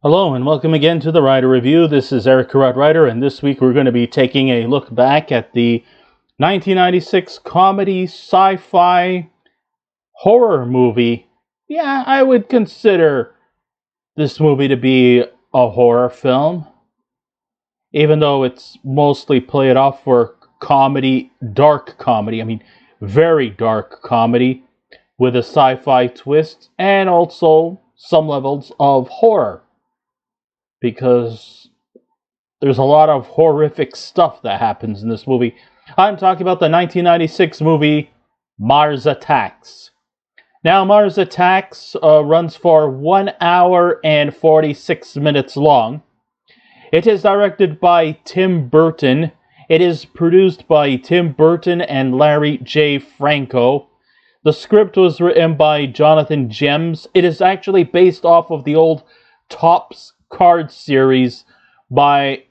Hello and welcome again to the Writer Review. This is Eric Carrot Writer, and this week we're going to be taking a look back at the 1996 comedy sci-fi horror movie. Yeah, I would consider this movie to be a horror film, even though it's mostly played off for comedy, dark comedy. I mean, very dark comedy with a sci-fi twist and also some levels of horror, because there's a lot of horrific stuff that happens in this movie. I'm talking about the 1996 movie Mars Attacks. Now, Mars Attacks runs for 1 hour and 46 minutes long. It is directed by Tim Burton. It is produced by Tim Burton and Larry J. Franco. The script was written by Jonathan Gems. It is actually based off of the old Topps card series by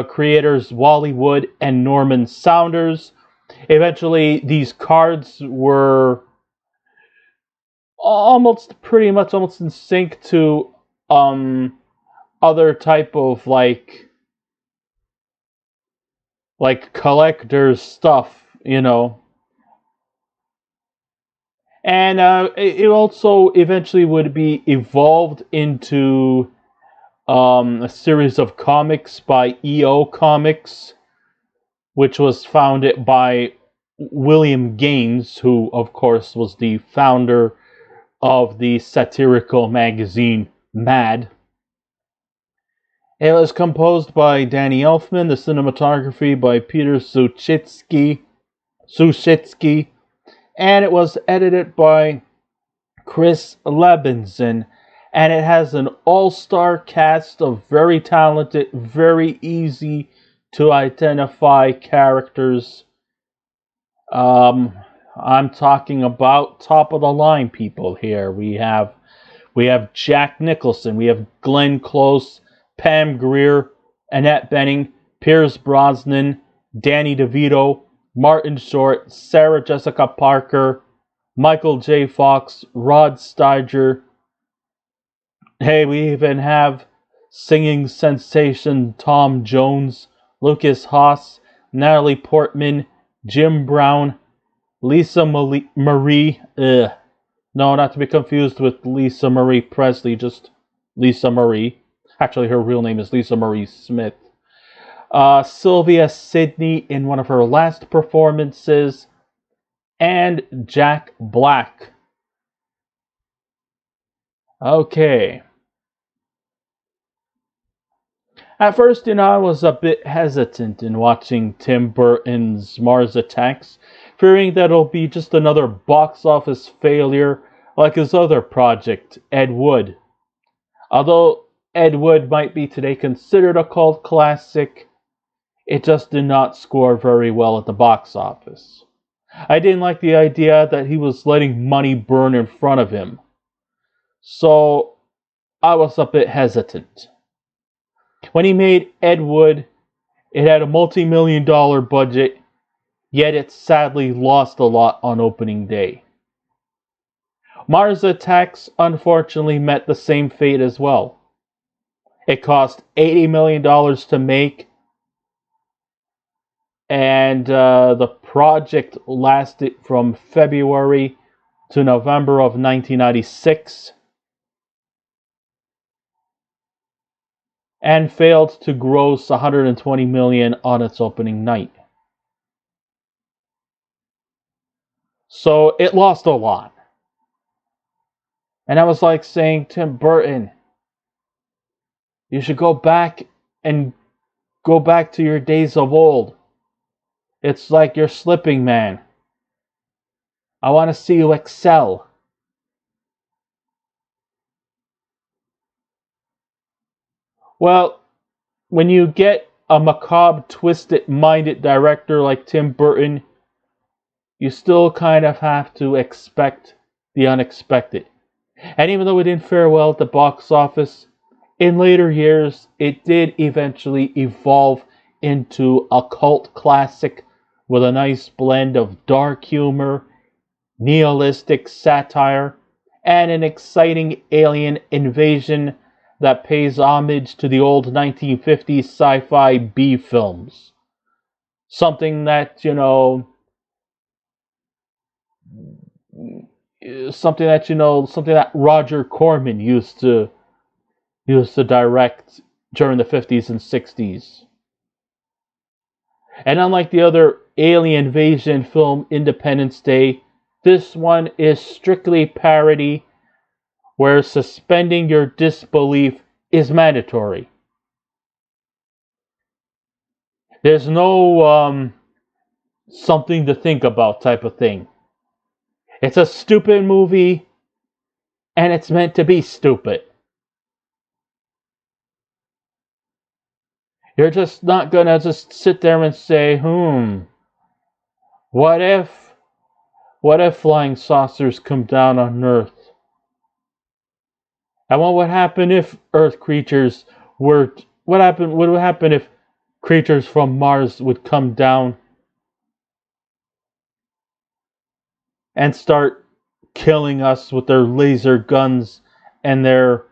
creators Wally Wood and Norman Saunders. Eventually, these cards were pretty much in sync to other type of like collector's stuff, you know. And it also eventually would be evolved into a series of comics by EO Comics, which was founded by William Gaines, who, of course, was the founder of the satirical magazine Mad. It was composed by Danny Elfman, the cinematography by Peter Suchitsky, and it was edited by Chris Levinson. And it has an all-star cast of very talented, very easy to identify characters. I'm talking about top-of-the-line people here. We have Jack Nicholson, we have Glenn Close, Pam Grier, Annette Bening, Pierce Brosnan, Danny Devito, Martin Short, Sarah Jessica Parker, Michael J. Fox, Rod Steiger. Hey, we even have singing sensation Tom Jones, Lukas Haas, Natalie Portman, Jim Brown, Lisa Marie, no, not to be confused with Lisa Marie Presley, just Lisa Marie. Actually, her real name is Lisa Marie Smith. Sylvia Sidney in one of her last performances, and Jack Black. Okay. At first, I was a bit hesitant in watching Tim Burton's Mars Attacks, fearing that it'll be just another box office failure like his other project, Ed Wood. Although Ed Wood might be today considered a cult classic, it just did not score very well at the box office. I didn't like the idea that he was letting money burn in front of him, so I was a bit hesitant. When he made Ed Wood, it had a multi-million-dollar budget, yet it sadly lost a lot on opening day. Mars Attacks unfortunately met the same fate as well. It cost $80 million to make, and the project lasted from February to November of 1996. And failed to gross $120 million on its opening night. So it lost a lot. And I was like saying, Tim Burton, you should go back to your days of old. It's like you're slipping, man. I want to see you excel. Well, when you get a macabre, twisted-minded director like Tim Burton, you still kind of have to expect the unexpected. And even though it didn't fare well at the box office, in later years, it did eventually evolve into a cult classic with a nice blend of dark humor, nihilistic satire, and an exciting alien invasion that pays homage to the old 1950s sci-fi B films. Something that, something that Roger Corman used to direct during the 50s and 60s. And unlike the other alien invasion film Independence Day, this one is strictly parody, where suspending your disbelief is mandatory. There's no something to think about type of thing. It's a stupid movie, and it's meant to be stupid. You're just not gonna just sit there and say, what if flying saucers come down on Earth? And what would happen if Earth creatures would happen if creatures from Mars would come down and start killing us with their laser guns and their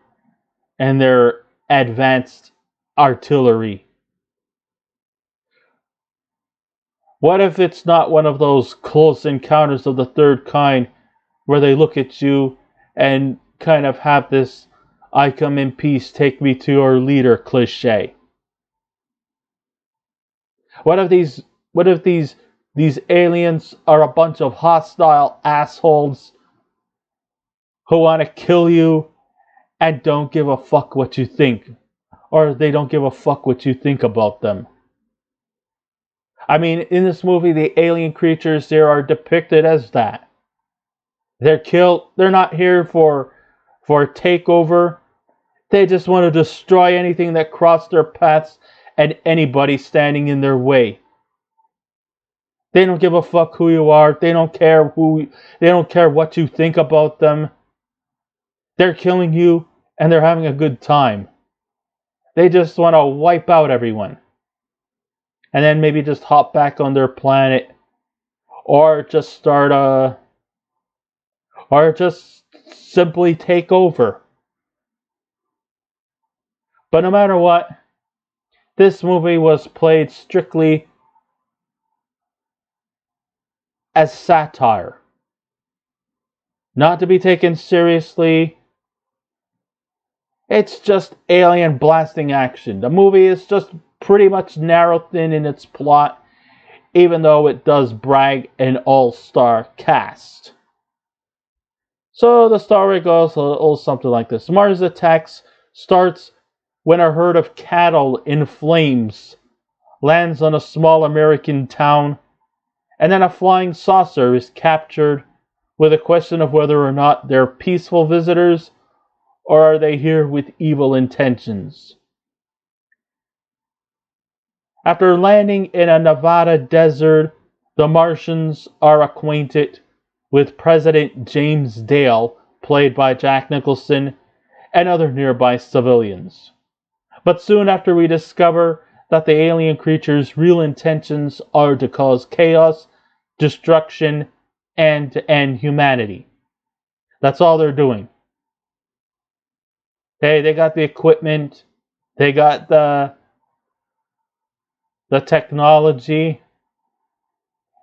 advanced artillery? What if it's not one of those close encounters of the third kind where they look at you and kind of have this "I come in peace, take me to your leader" cliche? What if these aliens are a bunch of hostile assholes who want to kill you and don't give a fuck what you think, or they don't give a fuck what you think about them? I mean, in this movie, the alien creatures there are depicted as that. They're not here for a takeover. They just want to destroy anything that crosses their paths and anybody standing in their way. They don't give a fuck who you are. They don't care what you think about them. They're killing you and they're having a good time. They just want to wipe out everyone. And then maybe just hop back on their planet, or just simply take over. But no matter what, this movie was played strictly as satire. Not to be taken seriously. It's just alien blasting action. The movie is just pretty much narrow thin in its plot, even though it does brag an all-star cast. So the story goes a little something like this. Mars Attacks starts when a herd of cattle in flames lands on a small American town, and then a flying saucer is captured with a question of whether or not they're peaceful visitors or are they here with evil intentions. After landing in a Nevada desert, the Martians are acquainted with President James Dale, played by Jack Nicholson, and other nearby civilians. But soon after, we discover that the alien creatures' real intentions are to cause chaos, destruction, and to end humanity. That's all they're doing. Hey, they got the equipment, they got the technology,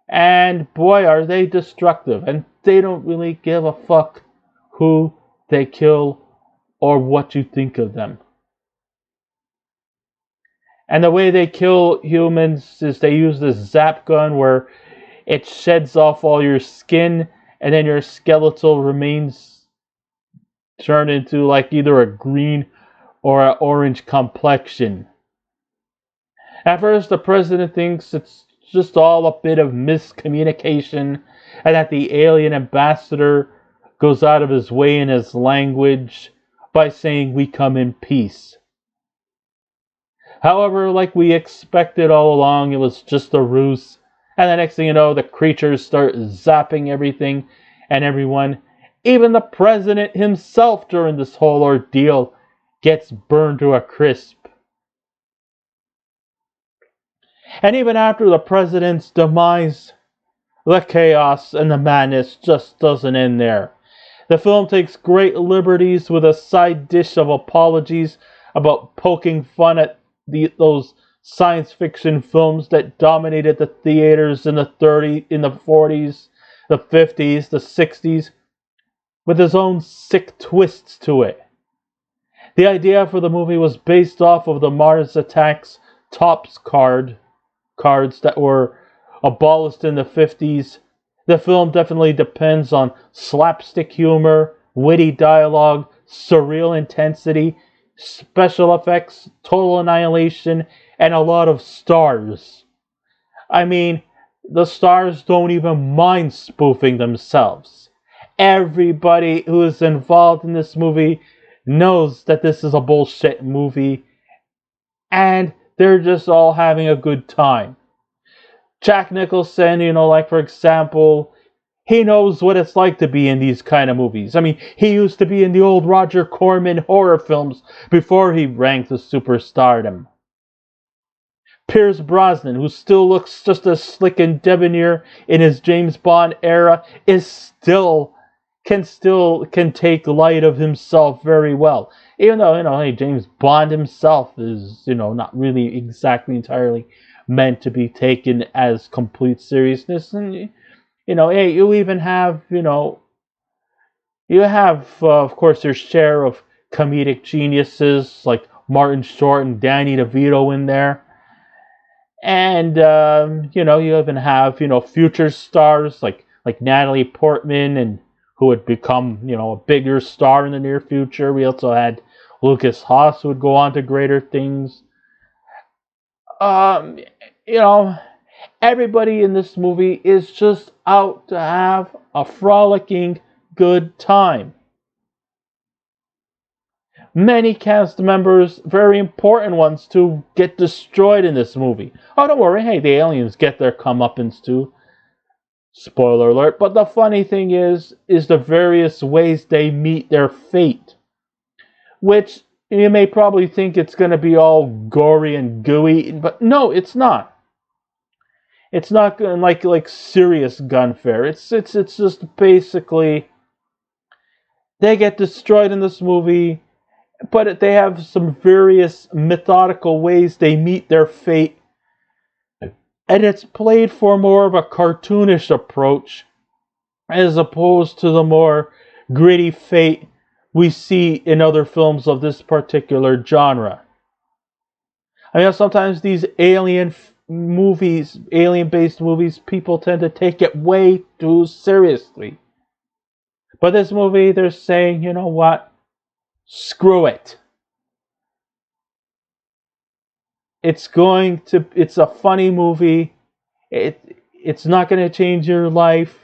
and boy, are they destructive, and they don't really give a fuck who they kill or what you think of them. And the way they kill humans is they use this zap gun where it sheds off all your skin, and then your skeletal remains turned into like either a green or an orange complexion. At first, the president thinks it's just all a bit of miscommunication, and that the alien ambassador goes out of his way in his language by saying "we come in peace." However, like we expected all along, it was just a ruse, and the next thing you know, the creatures start zapping everything and everyone. Even the president himself during this whole ordeal gets burned to a crisp. And even after the president's demise, the chaos and the madness just doesn't end there. The film takes great liberties with a side dish of apologies about poking fun at those science fiction films that dominated the theaters in the 40s, the 50s, the 60s, with his own sick twists to it. The idea for the movie was based off of the Mars Attacks Tops cards that were abolished in the 50s. The film definitely depends on slapstick humor, witty dialogue, surreal intensity, special effects, total annihilation, and a lot of stars. I mean, the stars don't even mind spoofing themselves. Everybody who is involved in this movie knows that this is a bullshit movie, and they're just all having a good time. Jack Nicholson, like for example, he knows what it's like to be in these kind of movies. I mean, he used to be in the old Roger Corman horror films before he ranked to superstardom. Pierce Brosnan, who still looks just as slick and debonair in his James Bond era, can take light of himself very well. Even though, hey, James Bond himself is, not really exactly entirely meant to be taken as complete seriousness. And, hey, you even have, of course, your share of comedic geniuses like Martin Short and Danny DeVito in there. And, you even have, future stars like Natalie Portman, and who would become, a bigger star in the near future. We also had Lukas Haas, who would go on to greater things. Everybody in this movie is just out to have a frolicking good time. Many cast members, very important ones, to get destroyed in this movie. Oh, don't worry, hey, the aliens get their comeuppance too. Spoiler alert. But the funny thing is the various ways they meet their fate. Which you may probably think it's going to be all gory and gooey, but no, it's not. It's not like serious gunfare. It's just basically they get destroyed in this movie, but they have some various methodical ways they meet their fate. And it's played for more of a cartoonish approach as opposed to the more gritty fate we see in other films of this particular genre. I mean, sometimes these alien-based movies, people tend to take it way too seriously. But this movie, they're saying, you know what? Screw it. It's a funny movie. It's not going to change your life.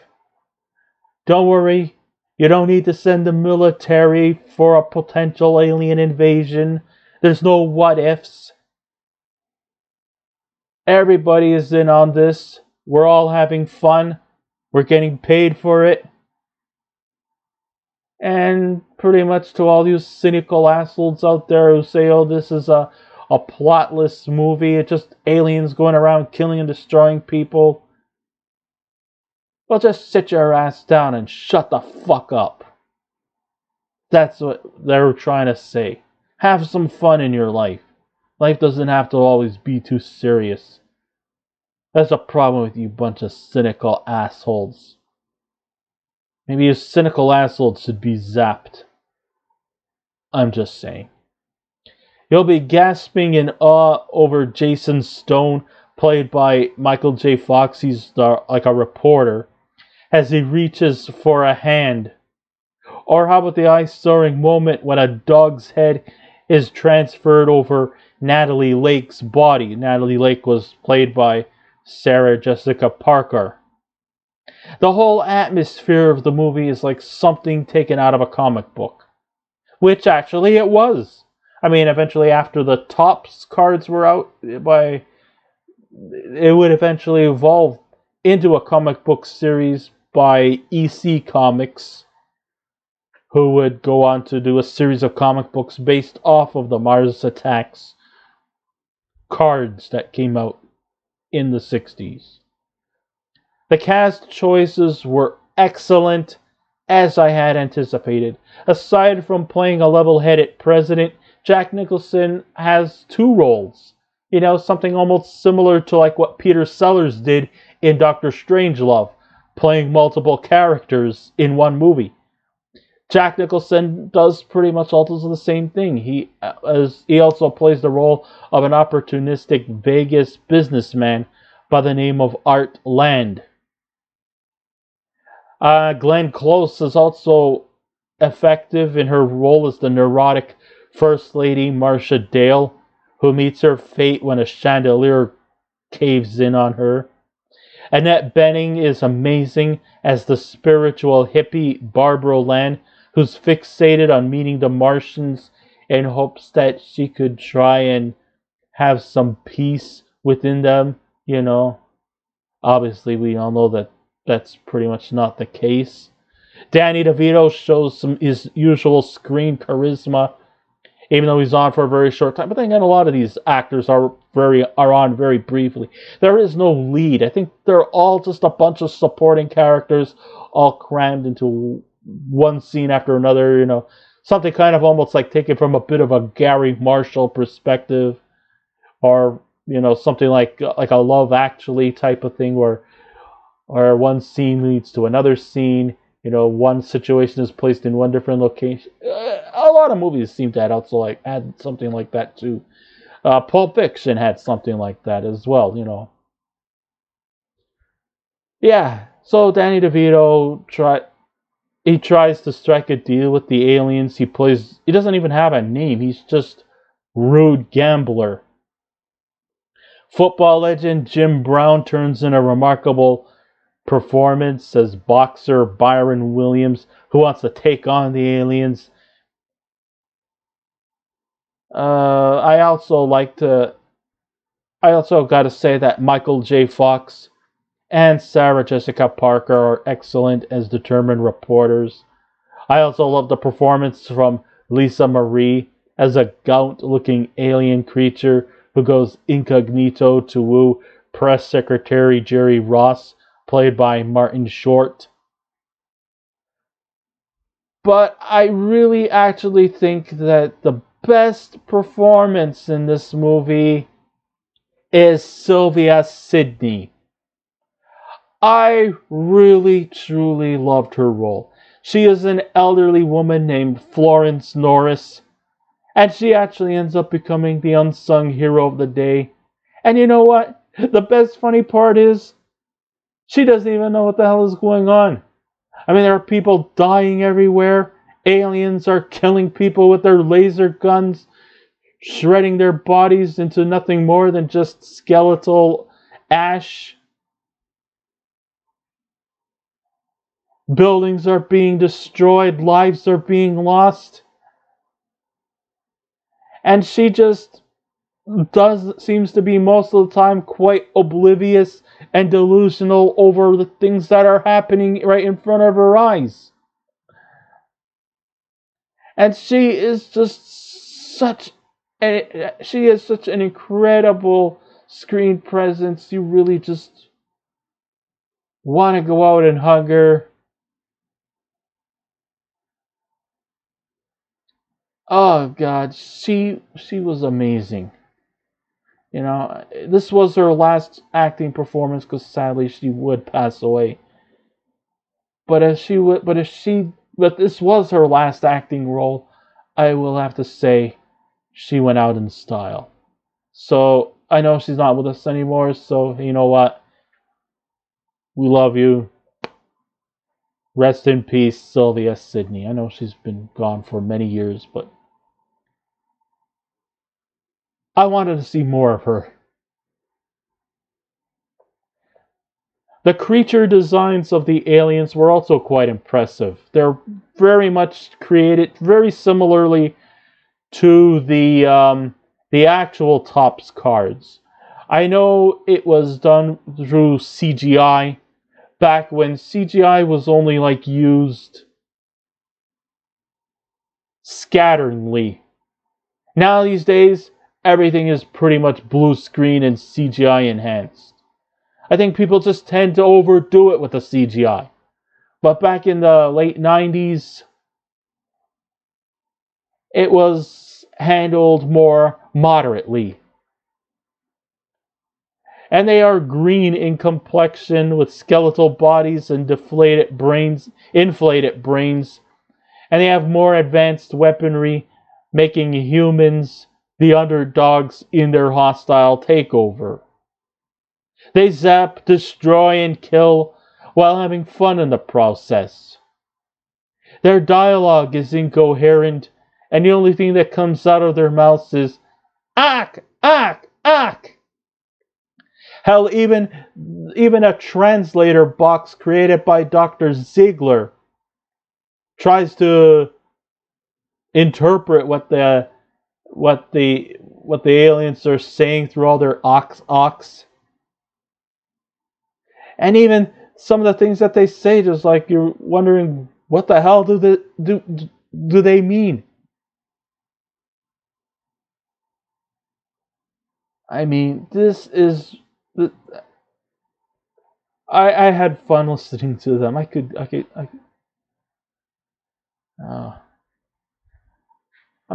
Don't worry. You don't need to send the military for a potential alien invasion. There's no what ifs. Everybody is in on this. We're all having fun. We're getting paid for it. And pretty much to all you cynical assholes out there who say, oh, this is a plotless movie, it's just aliens going around killing and destroying people. Well, just sit your ass down and shut the fuck up. That's what they're trying to say. Have some fun in your life. Life doesn't have to always be too serious. That's a problem with you bunch of cynical assholes. Maybe you cynical assholes should be zapped. I'm just saying. You'll be gasping in awe over Jason Stone, played by Michael J. Fox. He's like a reporter, as he reaches for a hand. Or how about the eye-stirring moment when a dog's head is transferred over Natalie Lake's body? Natalie Lake was played by Sarah Jessica Parker. The whole atmosphere of the movie is like something taken out of a comic book. Which actually it was. I mean, eventually after the Topps cards were out, it would eventually evolve into a comic book series by EC Comics, who would go on to do a series of comic books based off of the Mars Attacks cards that came out in the 60s. The cast choices were excellent. as I had anticipated. Aside from playing a level-headed president, Jack Nicholson has two roles. Something almost similar to like what Peter Sellers did in Doctor Strangelove, playing multiple characters in one movie. Jack Nicholson does pretty much also the same thing. He also plays the role of an opportunistic Vegas businessman by the name of Art Land. Glenn Close is also effective in her role as the neurotic First Lady Marcia Dale, who meets her fate when a chandelier caves in on her. Annette Bening is amazing as the spiritual hippie Barbara Land, who's fixated on meeting the Martians in hopes that she could try and have some peace within them. Obviously we all know that that's pretty much not the case. Danny DeVito shows his usual screen charisma, even though he's on for a very short time. But then again, a lot of these actors are on very briefly. There is no lead. I think they're all just a bunch of supporting characters, all crammed into one scene after another. Something kind of almost like taken from a bit of a Gary Marshall perspective, or something like a Love Actually type of thing, where one scene leads to another scene. One situation is placed in one different location. A lot of movies seem to add something like that too. Pulp Fiction had something like that as well. Yeah. So Danny DeVito tries to strike a deal with the aliens. He doesn't even have a name. He's just Rude Gambler. Football legend Jim Brown turns in a remarkable performance as boxer Byron Williams, who wants to take on the aliens. I also got to say that Michael J. Fox and Sarah Jessica Parker are excellent as determined reporters. I also love the performance from Lisa Marie as a gaunt-looking alien creature who goes incognito to woo press secretary Jerry Ross, played by Martin Short. But I really actually think that the best performance in this movie is Sylvia Sidney. I really, truly loved her role. She is an elderly woman named Florence Norris, and she actually ends up becoming the unsung hero of the day. And you know what? The best funny part is, she doesn't even know what the hell is going on. I mean, there are people dying everywhere. Aliens are killing people with their laser guns, shredding their bodies into nothing more than just skeletal ash. Buildings are being destroyed. Lives are being lost. And she just seems to be most of the time quite oblivious and delusional over the things that are happening right in front of her eyes. And she is such an incredible screen presence. You really just want to go out and hug her. Oh God, she was amazing. This was her last acting performance because sadly she would pass away. But this was her last acting role, I will have to say she went out in style. So I know she's not with us anymore, so you know what? We love you. Rest in peace, Sylvia Sidney. I know she's been gone for many years, but I wanted to see more of her. The creature designs of the aliens were also quite impressive. They're very much created very similarly to the actual Topps cards. I know it was done through CGI back when CGI was only used scatteringly. Now these days, everything is pretty much blue screen and CGI enhanced. I think people just tend to overdo it with the CGI. But back in the late 90s, it was handled more moderately. And they are green in complexion with skeletal bodies and inflated brains, and they have more advanced weaponry, making humans the underdogs in their hostile takeover. They zap, destroy, and kill while having fun in the process. Their dialogue is incoherent, and the only thing that comes out of their mouths is "Ack! Ack! Ack!" Hell, even a translator box created by Dr. Ziegler tries to interpret what the aliens are saying through all their ox. And even some of the things that they say, just like you're wondering, what the hell do they mean? I mean, this is I had fun listening to them. I'm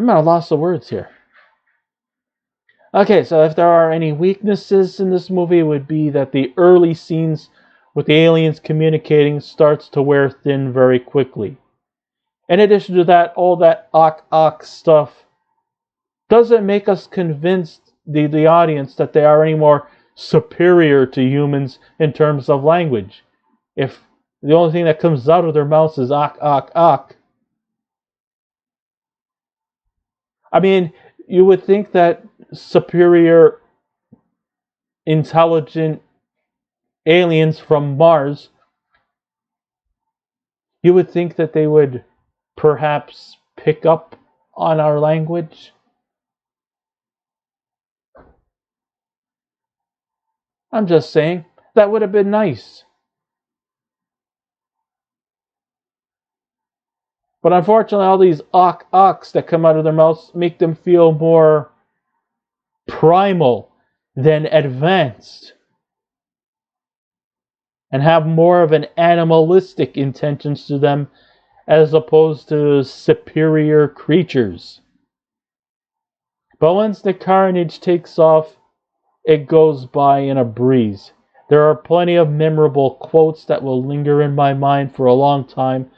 at a loss of words here. Okay, so if there are any weaknesses in this movie, it would be that the early scenes with the aliens communicating starts to wear thin very quickly. In addition to that, all that ok stuff doesn't make us convinced the audience that they are any more superior to humans in terms of language. If the only thing that comes out of their mouths is ok. I mean, you would think that superior, intelligent aliens from Mars, you would think that they would perhaps pick up on our language. I'm just saying, that would have been nice. But unfortunately, all these oks that come out of their mouths make them feel more primal than advanced, and have more of an animalistic intentions to them as opposed to superior creatures. But once the carnage takes off, it goes by in a breeze. There are plenty of memorable quotes that will linger in my mind for a long time,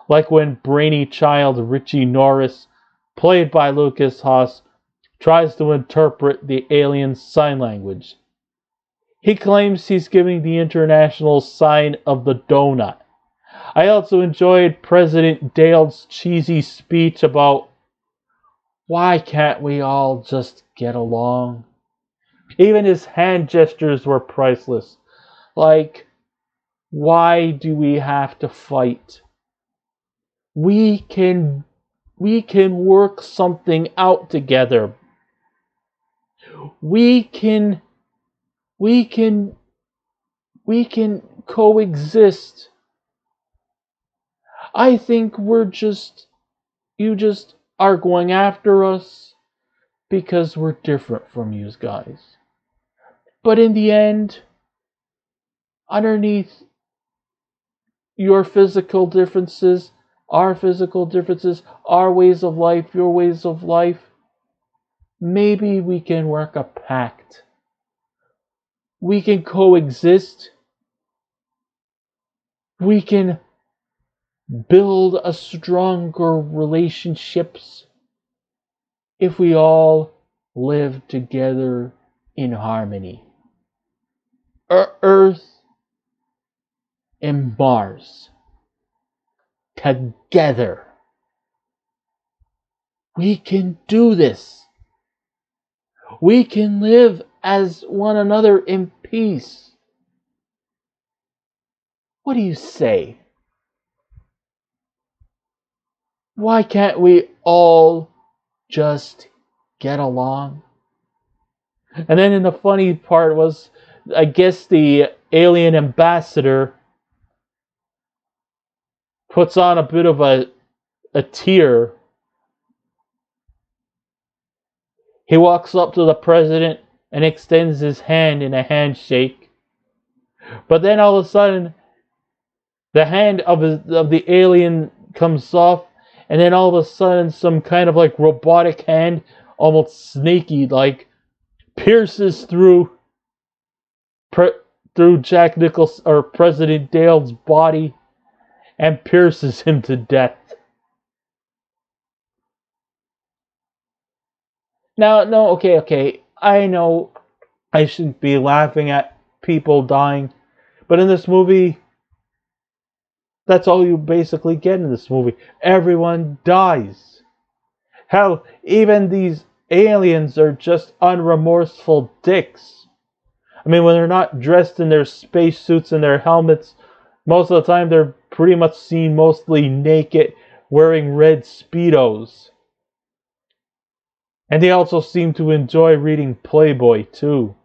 like when brainy child Richie Norris, played by Lukas Haas, tries to interpret the alien's sign language. He claims he's giving the international sign of the donut. I also enjoyed President Dale's cheesy speech about why can't we all just get along? Even his hand gestures were priceless. Like, why do we have to fight? We can work something out together. We can coexist. I think you just are going after us because we're different from you guys. But in the end, underneath your physical differences, our physical differences, our ways of life, your ways of life, maybe we can work a pact. We can coexist. We can build a stronger relationships if we all live together in harmony. Earth and Mars together. We can do this. We can live as one another in peace. What do you say? Why can't we all just get along? And then the funny part was, I guess the alien ambassador puts on a bit of a tear. He walks up to the president and extends his hand in a handshake. But then all of a sudden, The hand of the alien comes off, and then all of a sudden, some kind of like robotic hand, almost snaky, like pierces through Jack Nicholson or President Dale's body and pierces him to death. Now, no, okay. I know I shouldn't be laughing at people dying, but in this movie, that's all you basically get in this movie. Everyone dies. Hell, even these aliens are just unremorseful dicks. I mean, when they're not dressed in their spacesuits and their helmets, most of the time they're pretty much seen mostly naked, wearing red Speedos. And they also seem to enjoy reading Playboy, too.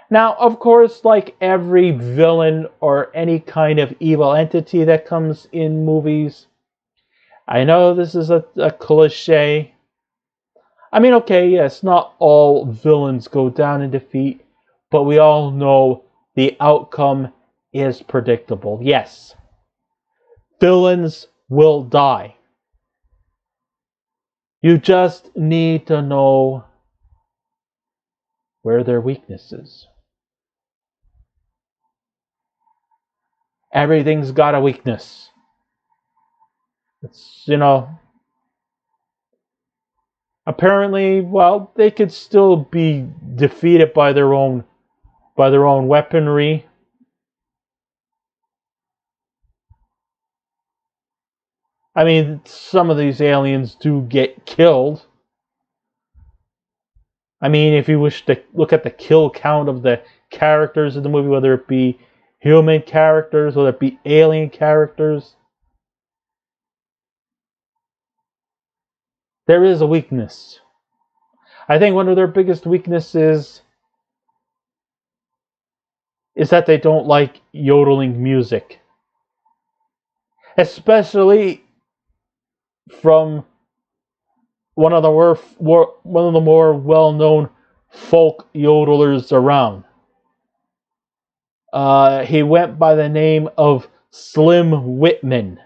Now, of course, like every villain or any kind of evil entity that comes in movies, I know this is a cliche. I mean, okay, yes, not all villains go down in defeat, but we all know the outcome is predictable. Yes, villains will die. You just need to know where their weakness is. Everything's got a weakness. It's, apparently, well, they could still be defeated by their own weaponry. I mean, some of these aliens do get killed. I mean, if you wish to look at the kill count of the characters in the movie, whether it be human characters, whether it be alien characters, there is a weakness. I think one of their biggest weaknesses is that they don't like yodeling music. Especially from one of the more well-known folk yodelers around. He went by the name of Slim Whitman.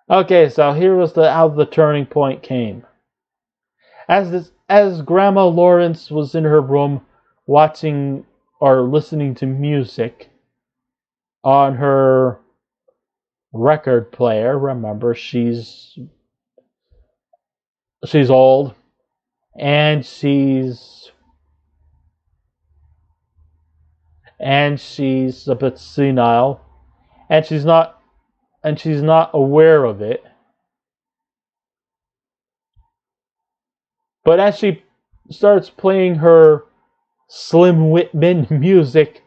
Okay, so here was how the turning point came. As Grandma Lawrence was in her room watching or listening to music on her record player, remember she's old and she's a bit senile and she's not aware of it. But as she starts playing her Slim Whitman music,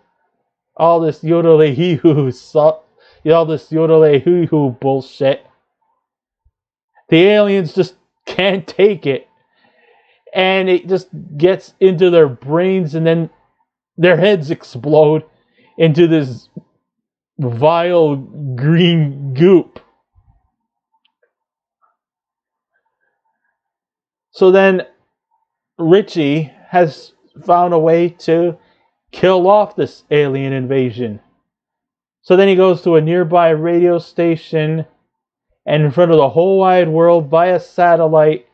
all this yodelay-hee-hoo bullshit, the aliens just can't take it. And it just gets into their brains, and then their heads explode into this vile green goop. So then Richie has found a way to kill off this alien invasion. So then he goes to a nearby radio station, and in front of the whole wide world via satellite,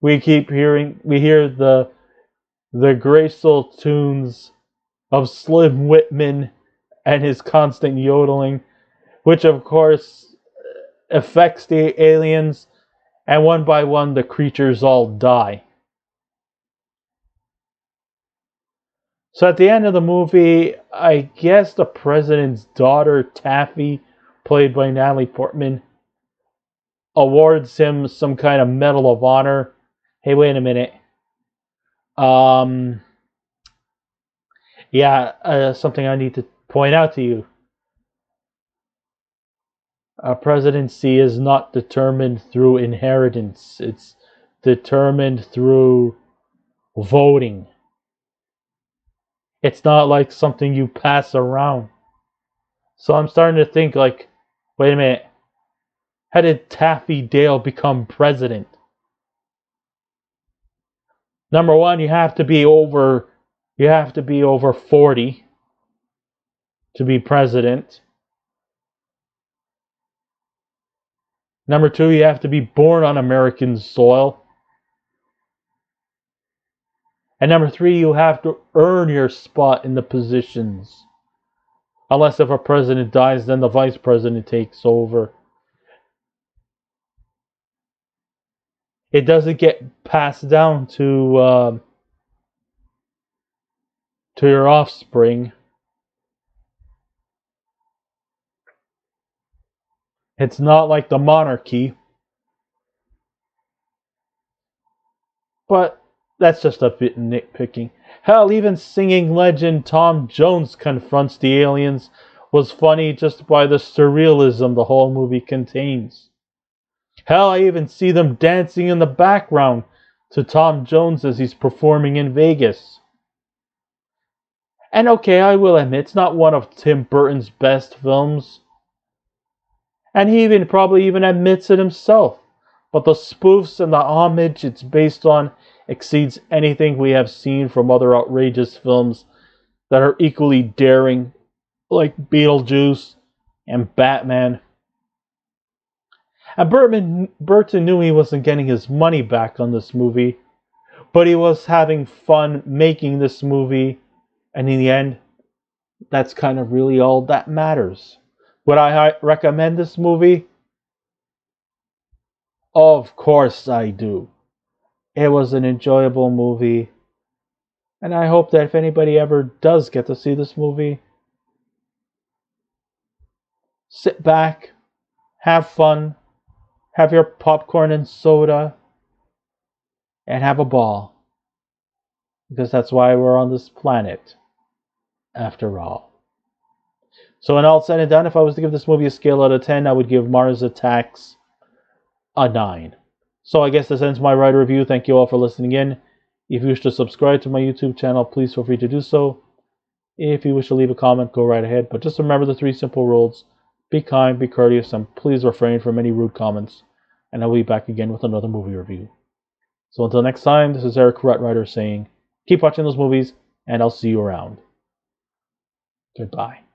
we hear the graceful tunes of Slim Whitman and his constant yodeling, which of course affects the aliens, and one by one the creatures all die. So at the end of the movie, I guess the president's daughter, Taffy, played by Natalie Portman, awards him some kind of Medal of Honor. Hey, wait a minute. Something I need to point out to you. A presidency is not determined through inheritance. It's determined through voting. It's not like something you pass around. So I'm starting to think like, wait a minute. How did Taffy Dale become president? Number one, you have to be over 40. to be president. Number 2, you have to be born on American soil. And number 3, you have to earn your spot in the positions. Unless if a president dies, then the vice president takes over. It doesn't get passed down to your offspring. It's not like the monarchy. But that's just a bit nitpicking. Hell, even singing legend Tom Jones confronts the aliens was funny just by the surrealism the whole movie contains. Hell, I even see them dancing in the background to Tom Jones as he's performing in Vegas. And okay, I will admit, it's not one of Tim Burton's best films. And he probably even admits it himself. But the spoofs and the homage it's based on exceeds anything we have seen from other outrageous films that are equally daring, like Beetlejuice and Batman. And Burton knew he wasn't getting his money back on this movie, but he was having fun making this movie, and in the end, that's kind of really all that matters. Would I recommend this movie? Of course I do. It was an enjoyable movie, and I hope that if anybody ever does get to see this movie, sit back, have fun, have your popcorn and soda, and have a ball. Because that's why we're on this planet, after all. So when all said and done, if I was to give this movie a scale out of 10, I would give Mars Attacks a 9. So I guess this ends my writer review. Thank you all for listening in. If you wish to subscribe to my YouTube channel, please feel free to do so. If you wish to leave a comment, go right ahead. But just remember the 3 simple rules. Be kind, be courteous, and please refrain from any rude comments. And I'll be back again with another movie review. So until next time, this is Eric Rutrider saying, keep watching those movies, and I'll see you around. Goodbye.